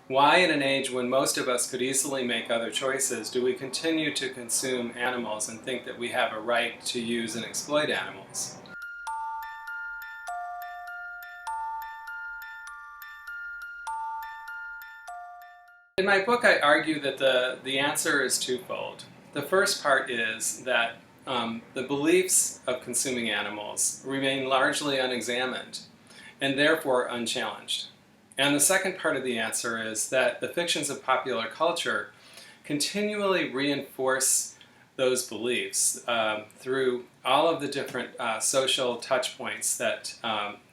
Why, in an age when most of us could easily make other choices, do we continue to consume animals and think that we have a right to use and exploit animals? In my book, I argue that the answer is twofold. The first part is that the beliefs of consuming animals remain largely unexamined and therefore unchallenged. And the second part of the answer is that the fictions of popular culture continually reinforce those beliefs through all of the different social touch points that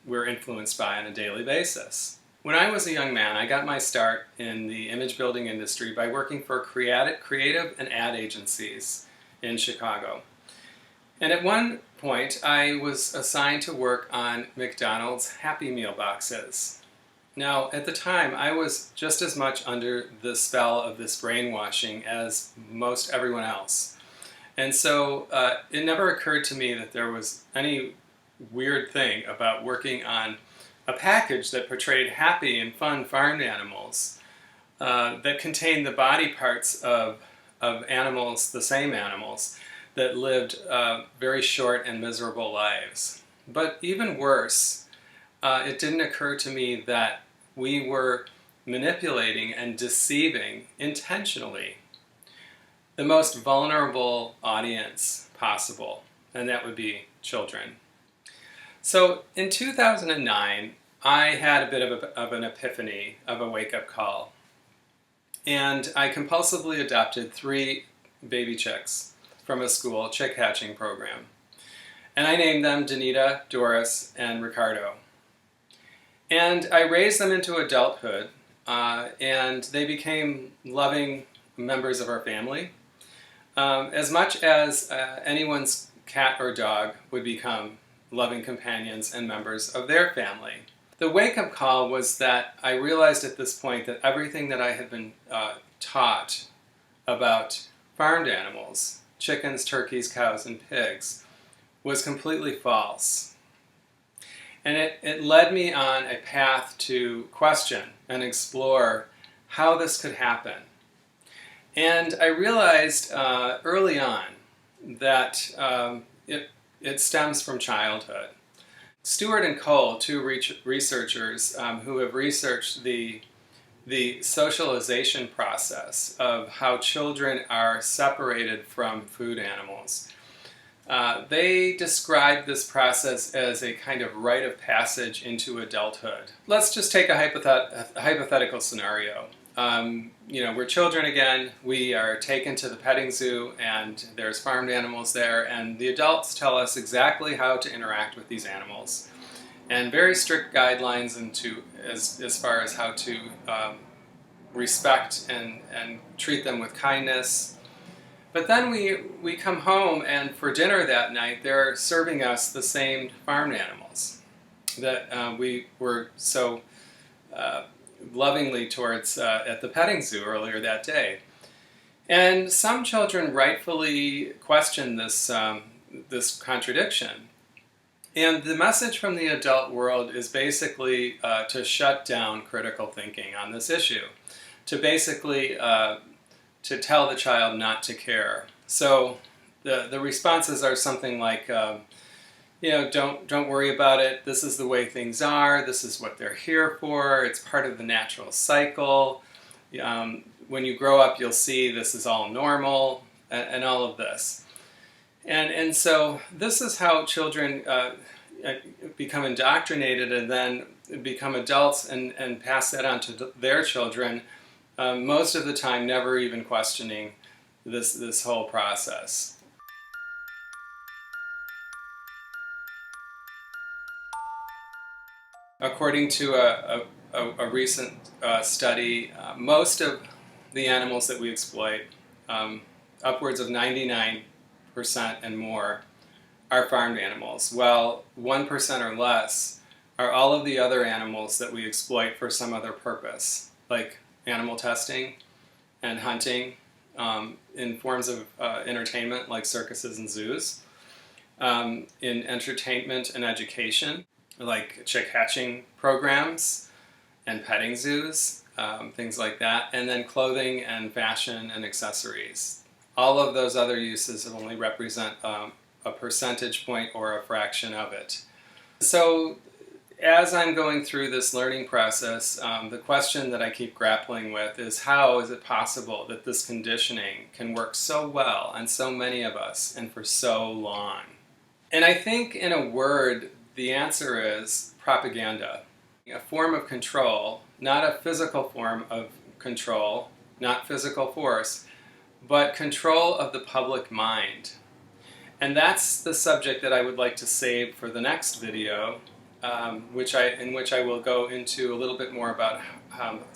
we're influenced by on a daily basis. When I was a young man, I got my start in the image building industry by working for creative and ad agencies in Chicago. And at one point, I was assigned to work on McDonald's Happy Meal boxes. Now, at the time, I was just as much under the spell of this brainwashing as most everyone else. And so it never occurred to me that there was any weird thing about working on a package that portrayed happy and fun farmed animals that contained the body parts of animals, the same animals, that lived very short and miserable lives. But even worse, it didn't occur to me that we were manipulating and deceiving intentionally the most vulnerable audience possible, and that would be children. So in 2009, I had a bit of an epiphany, of a wake-up call. And I compulsively adopted 3 baby chicks from a school chick hatching program. And I named them Danita, Doris, and Ricardo. And I raised them into adulthood, and they became loving members of our family, as much as anyone's cat or dog would become loving companions and members of their family. The wake-up call was that I realized at this point that everything that I had been taught about farmed animals, chickens, turkeys, cows, and pigs, was completely false. And it led me on a path to question and explore how this could happen. And I realized early on that it stems from childhood. Stewart and Cole, 2 researchers who have researched the socialization process of how children are separated from food animals, they describe this process as a kind of rite of passage into adulthood. Let's just take a hypothetical scenario. We're children again, we are taken to the petting zoo and there's farmed animals there, and the adults tell us exactly how to interact with these animals. And very strict guidelines as far as how to respect and treat them with kindness. But then we come home, and for dinner that night they're serving us the same farmed animals that we were so lovingly towards at the petting zoo earlier that day. And some children rightfully question this contradiction. And the message from the adult world is basically to shut down critical thinking on this issue, to basically to tell the child not to care. So the responses are something like, don't worry about it. This is the way things are. This is what they're here for. It's part of the natural cycle. When you grow up, you'll see this is all normal, and all of this. And so this is how children become indoctrinated and then become adults and pass that on to their children, most of the time never even questioning this whole process. According to a recent study, most of the animals that we exploit, upwards of 99% and more, are farmed animals, while 1% or less are all of the other animals that we exploit for some other purpose, like animal testing and hunting, in forms of entertainment like circuses and zoos, in entertainment and education, like chick hatching programs and petting zoos, things like that, and then clothing and fashion and accessories. All of those other uses only represent a percentage point or a fraction of it. So as I'm going through this learning process, the question that I keep grappling with is, how is it possible that this conditioning can work so well on so many of us and for so long? And I think, in a word, the answer is propaganda. A form of control, not a physical form of control, not physical force, but control of the public mind. And that's the subject that I would like to save for the next video, in which I will go into a little bit more about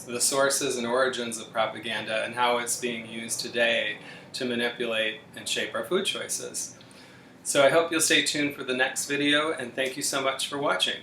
the sources and origins of propaganda and how it's being used today to manipulate and shape our food choices. So I hope you'll stay tuned for the next video, and thank you so much for watching.